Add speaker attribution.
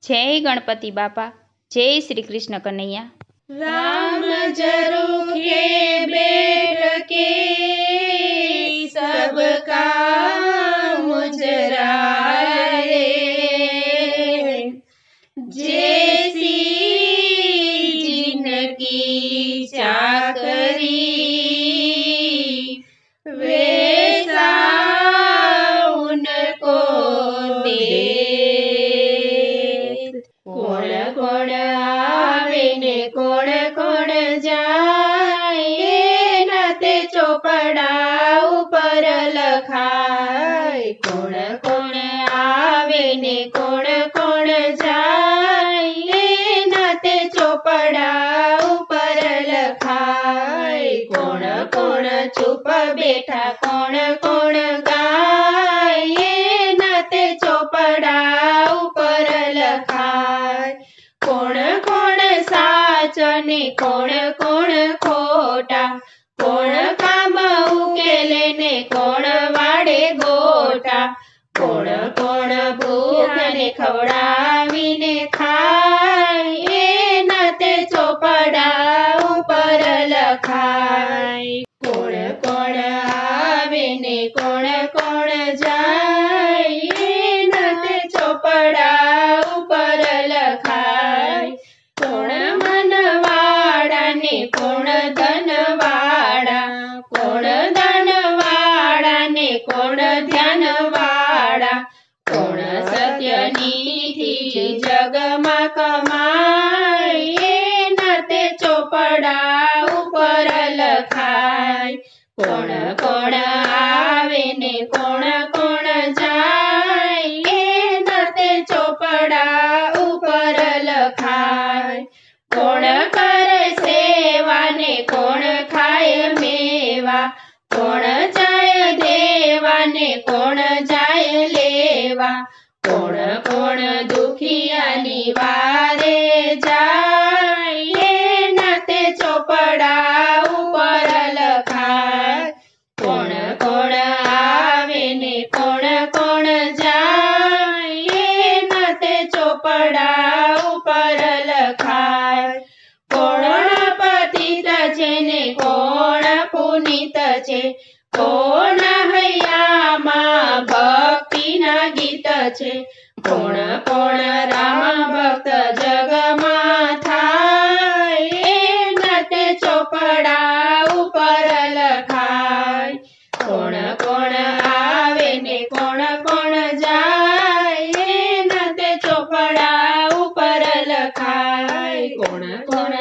Speaker 1: જય ગણપતિ બાપા, જય શ્રી કૃષ્ણ કનૈયા।
Speaker 2: राम जरूखे बेट के सबका मुजराए, जैसी जिनकी चाकरी वैसा उनको दे। कोण कोण आवे ने कोण कोण जाए, नते चोपड़ा ऊपर लखाय। कोण कोण आवे ने कोण कोण जाए, नते चोपड़ा ऊपर लखाय। कोण कोण चुप बैठा कोण कोण गाए, नते चोपड़ा ऊपर लखाय। कोण कोण साच ने कोण कोण खोटा, कोण काम उकेले ने कोण वाड़े गोटा। कोण कोण भूख्याने खवड़ावीने खाय, नते चोपड़ा ऊपर लखाय। कोण कोण आवे ने कोण कोण जाय, नते चोपड़ा ऊपर लखाय। कोण मनवाड़ा ने कोण धनवाड़ा, कोण धनवाड़ा ने कोण ध्यानवाड़ा। कोण सत्य नीति जगमा कमाय, नते चोपड़ा ऊपर लखाय। कोण कोण आवे ने कोण कोण जाय, नते चोपड़ा ऊपर लखाय। कोण करे सेवा ने कोण खाय मेवा, कोण जाय देवा ने कोण जाय लेवा। कोण कोण दुखियानी वारे जाय, नते चोपड़ा ऊपर लखाय। कोण कोण आवे ने कोण कोण जाय, नते चोपड़ा ऊपर लखाय। कोण पतित छे ने कोण पुनीत छे, कोण हैयामा भक्ति ना गीत छे। कोण कोण राम भक्त जगमा थाय, नते चोपड़ा ऊपर लखाय। कोण कोण आवे ने कोण कोण जाय, नते चोपड़ा ऊपर लखाय। कोण कोण